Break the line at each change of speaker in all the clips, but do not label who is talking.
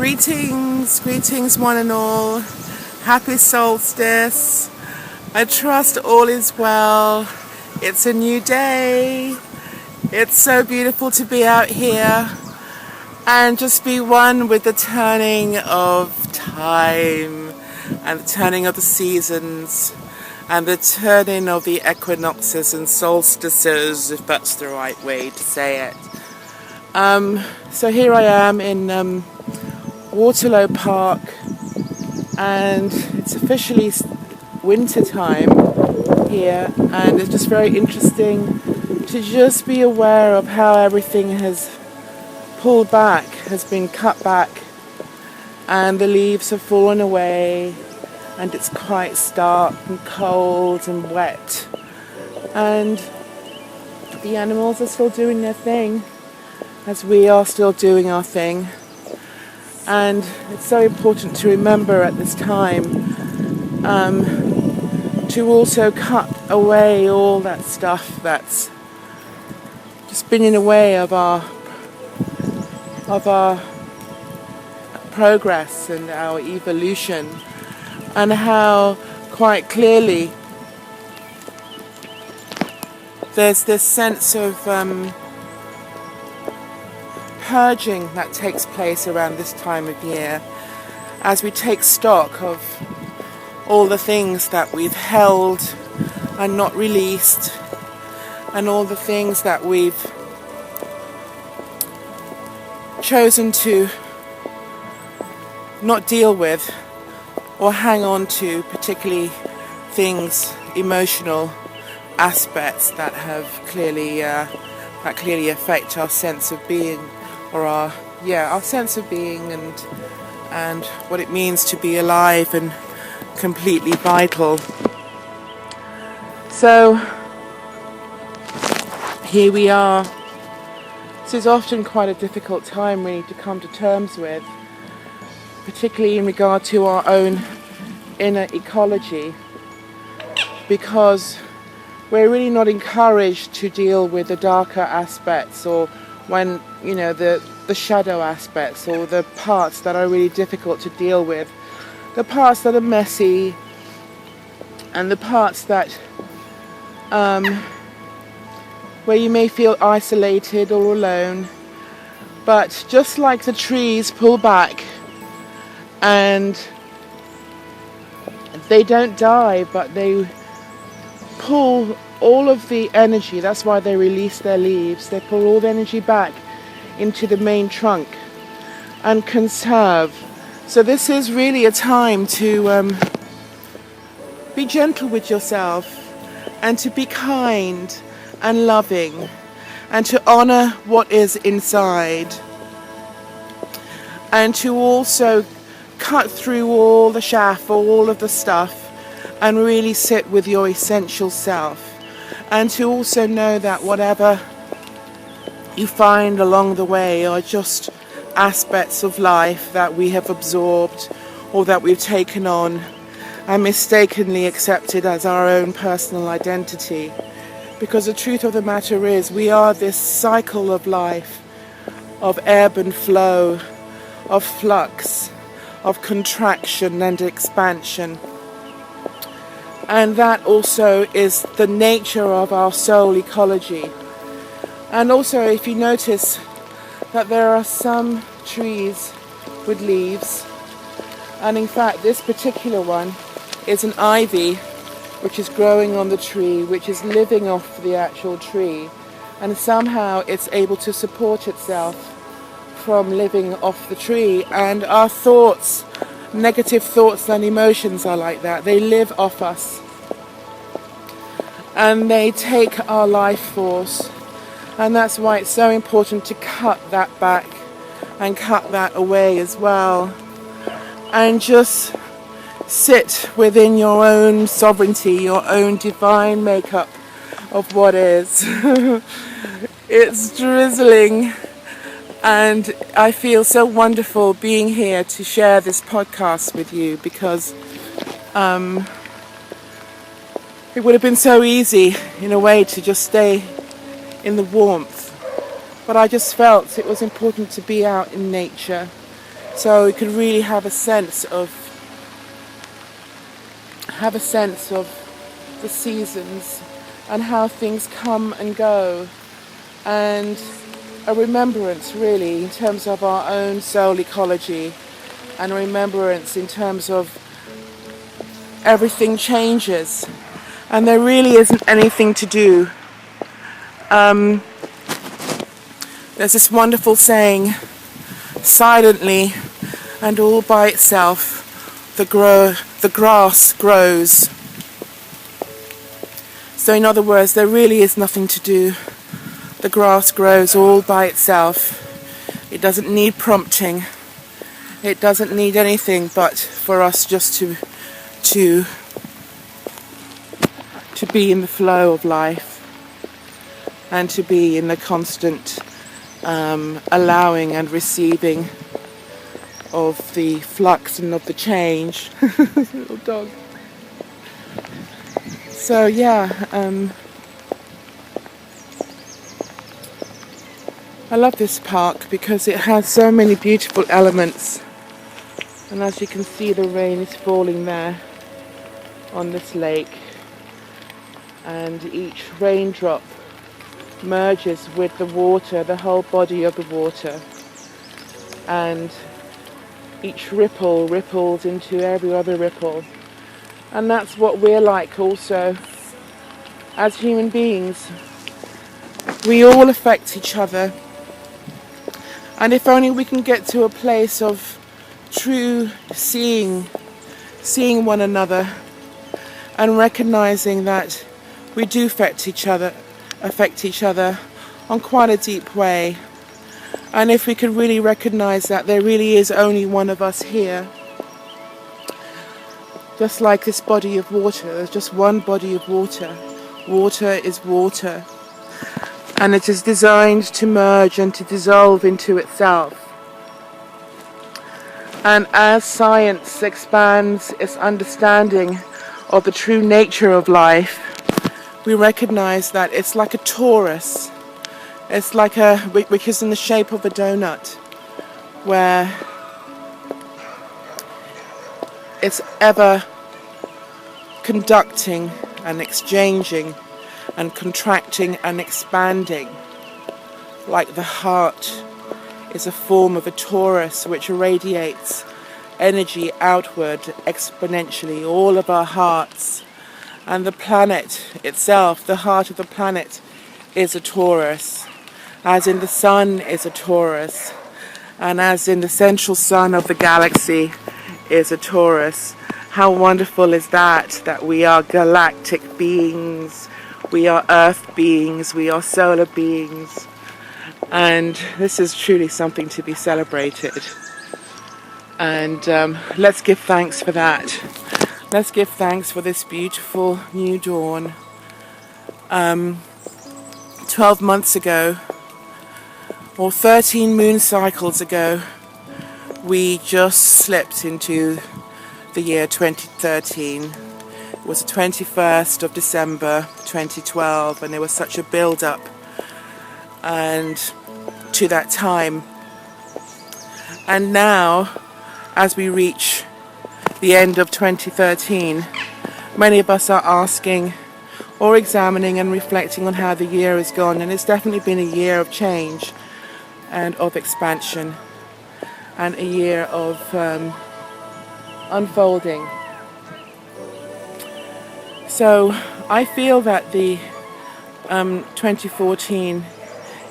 Greetings one and all. Happy Solstice. I trust all is well. It's a new day. It's so beautiful to be out here and just be one with the turning of time and the turning of the seasons and the turning of the equinoxes and solstices, if that's the right way to say it. So here I am in Waterloo Park, and it's officially winter time here, and it's just very interesting to just be aware of how everything has pulled back, has been cut back, and the leaves have fallen away, and it's quite stark and cold and wet, and the animals are still doing their thing as we are still doing our thing. And it's so important to remember at this time to also cut away all that stuff that's just been in the way of our progress and our evolution, and how quite clearly there's this sense of purging that takes place around this time of year as we take stock of all the things that we've held and not released, and all the things that we've chosen to not deal with or hang on to, particularly things, emotional aspects that have clearly affect our sense of being, or our sense of being, and what it means to be alive and completely vital. So here we are. This is often quite a difficult time really to come to terms with, particularly in regard to our own inner ecology, because we're really not encouraged to deal with the darker aspects, or when, the shadow aspects, or the parts that are really difficult to deal with, the parts that are messy, and the parts that where you may feel isolated or alone. But just like the trees pull back, and they don't die, but they pull all of the energy, that's why they release their leaves, they pull all the energy back into the main trunk and conserve. So this is really a time to be gentle with yourself, and to be kind and loving, and to honor what is inside, and to also cut through all the chaff, all of the stuff, and really sit with your essential self. And to also know that whatever you find along the way are just aspects of life that we have absorbed, or that we've taken on and mistakenly accepted as our own personal identity. Because the truth of the matter is, we are this cycle of life, of ebb and flow, of flux, of contraction and expansion. And that also is the nature of our soul ecology. And also, if you notice that there are some trees with leaves, and in fact this particular one is an ivy which is growing on the tree, which is living off the actual tree, and somehow it's able to support itself from living off the tree. And our thoughts, negative thoughts and emotions are like that. They live off us, and they take our life force. And that's why it's so important to cut that back and cut that away as well, and just sit within your own sovereignty, your own divine makeup of what is. It's drizzling, and I feel so wonderful being here to share this podcast with you, because it would have been so easy in a way to just stay in the warmth, but I just felt it was important to be out in nature So we could really have a sense of the seasons and how things come and go, and a remembrance really in terms of our own soul ecology, and a remembrance in terms of everything changes and there really isn't anything to do. There's this wonderful saying, silently and all by itself the grass grows. So in other words, there really is nothing to do. The grass grows all by itself. It doesn't need prompting. It doesn't need anything but for us just to be in the flow of life and to be in the constant allowing and receiving of the flux and of the change. Little dog. So yeah, I love this park because it has so many beautiful elements, and as you can see, the rain is falling there on this lake, and each raindrop merges with the water, the whole body of the water, and each ripple ripples into every other ripple. And that's what we're like also as human beings. We all affect each other, and if only we can get to a place of true seeing one another and recognizing that we do affect each other on quite a deep way. And if we could really recognize that there really is only one of us here, just like this body of water, there's just one body of water. Water is water, and it is designed to merge and to dissolve into itself. And as science expands its understanding of the true nature of life, we recognize that it's like a torus. It's like which is in the shape of a donut, where it's ever conducting and exchanging and contracting and expanding, like the heart is a form of a torus which radiates energy outward exponentially, all of our hearts. And the planet itself, the heart of the planet, is a torus, as in the sun is a torus, and as in the central sun of the galaxy is a torus. How wonderful is that we are galactic beings, we are earth beings, we are solar beings, and this is truly something to be celebrated. And let's give thanks for that. Let's give thanks for this beautiful new dawn. 12 months ago, or 13 moon cycles ago, we just slipped into the year 2013. It was the 21st of December 2012, and there was such a build-up and to that time. And now, as we reach the end of 2013, many of us are asking or examining and reflecting on how the year has gone, and it's definitely been a year of change and of expansion and a year of unfolding. So I feel that the 2014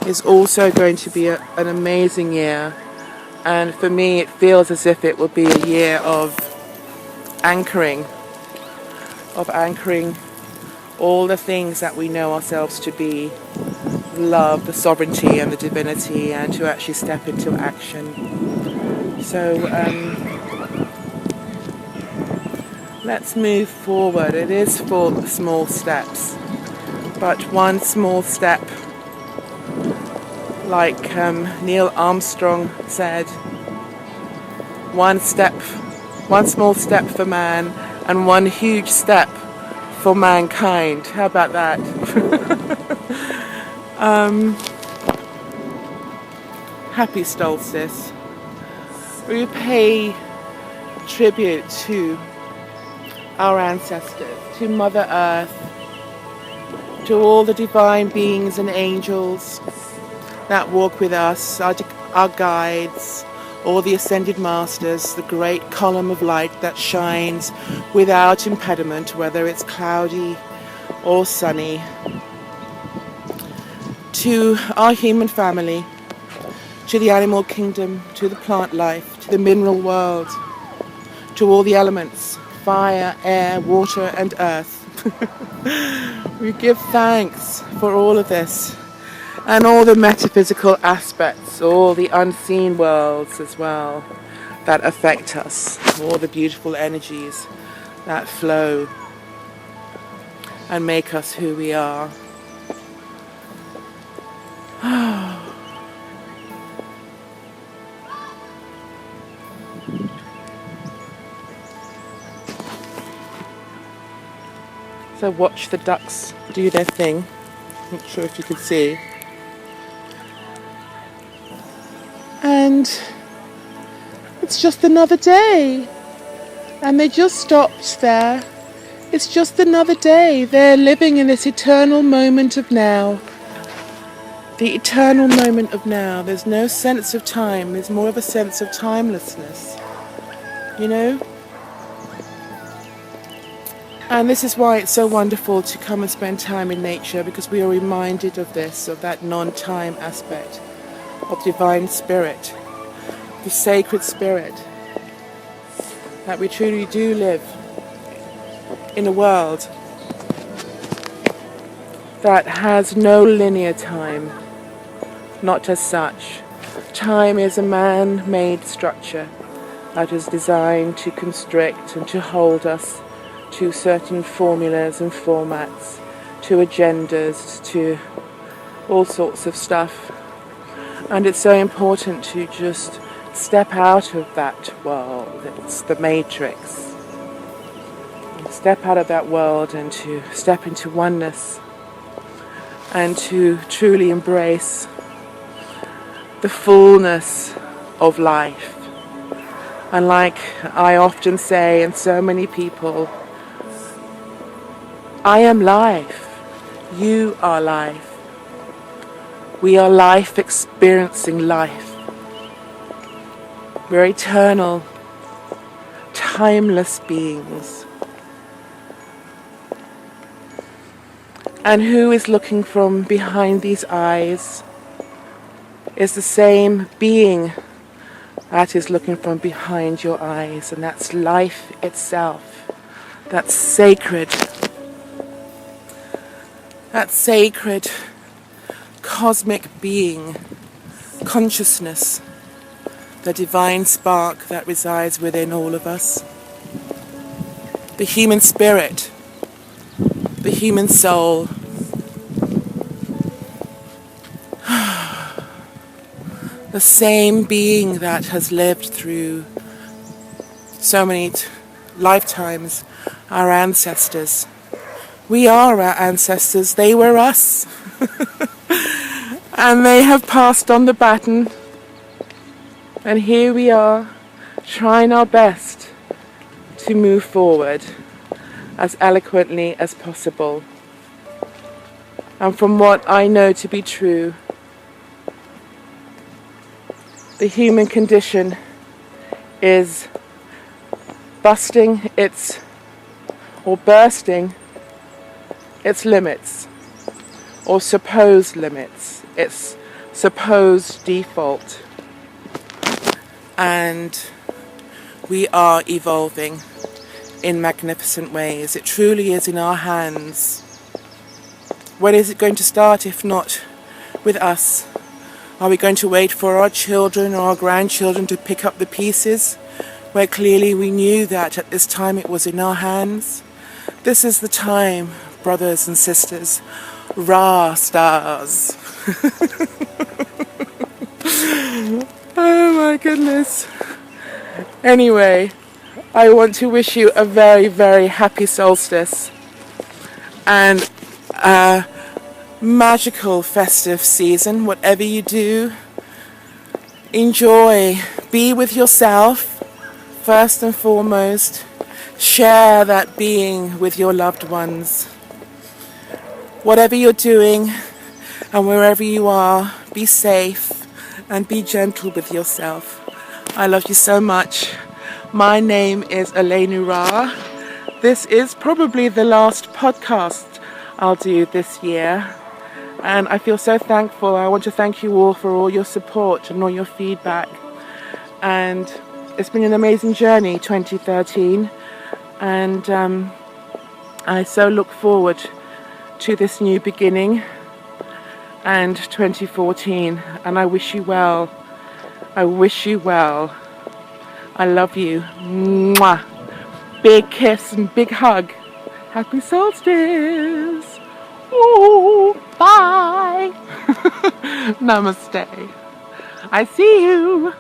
is also going to be an amazing year, and for me it feels as if it will be a year of anchoring all the things that we know ourselves to be, love, the sovereignty and the divinity, and to actually step into action. So let's move forward. It is for small steps, but one small step, like Neil Armstrong said, one small step for man and one huge step for mankind. How about that? Happy solstice. We pay tribute to our ancestors, to Mother Earth, to all the divine beings and angels that walk with us, our guides, all the ascended masters, the great column of light that shines without impediment, whether it's cloudy or sunny, to our human family, to the animal kingdom, to the plant life, to the mineral world, to all the elements, fire, air, water and earth. We give thanks for all of this and all the metaphysical aspects, all the unseen worlds as well that affect us, all the beautiful energies that flow and make us who we are. So watch the ducks do their thing. Not sure if you can see. And it's just another day. And they just stopped there. It's just another day. They're living in this eternal moment of now. The eternal moment of now. There's no sense of time. There's more of a sense of timelessness. You know? And this is why it's so wonderful to come and spend time in nature, because we are reminded of this, of that non-time aspect, of divine spirit, the sacred spirit, that we truly do live in a world that has no linear time, not as such. Time is a man-made structure that is designed to constrict and to hold us to certain formulas and formats, to agendas, to all sorts of stuff. And it's so important to just step out of that world. It's the matrix. Step out of that world and to step into oneness and to truly embrace the fullness of life. And like I often say, and so many people, I am life. You are life. We are life experiencing life. We're eternal, timeless beings. And who is looking from behind these eyes is the same being that is looking from behind your eyes, and that's life itself. That's sacred. That sacred cosmic being, consciousness, the divine spark that resides within all of us, the human spirit, the human soul, the same being that has lived through so many lifetimes, our ancestors. We are our ancestors, they were us. And they have passed on the baton. And here we are, trying our best to move forward as eloquently as possible. And from what I know to be true, the human condition is bursting its limits, or supposed limits, its supposed default. And we are evolving in magnificent ways. It truly is in our hands. When is it going to start if not with us? Are we going to wait for our children or our grandchildren to pick up the pieces, where clearly we knew that at this time it was in our hands? This is the time, brothers and sisters, Ra stars. Oh my goodness. Anyway, I want to wish you a very, very happy solstice and a magical festive season. Whatever you do, Enjoy. Be with yourself first and foremost. Share that being with your loved ones. Whatever you're doing and wherever you are, be safe and be gentle with yourself. I love you so much. My name is illusionary. This is probably the last podcast I'll do this year. And I feel so thankful. I want to thank you all for all your support and all your feedback. And it's been an amazing journey, 2013. And I so look forward to this new beginning and 2014. And I wish you well. I wish you well. I love you. Mwah. Big kiss and big hug. Happy Solstice. Ooh, bye. Namaste. I see you.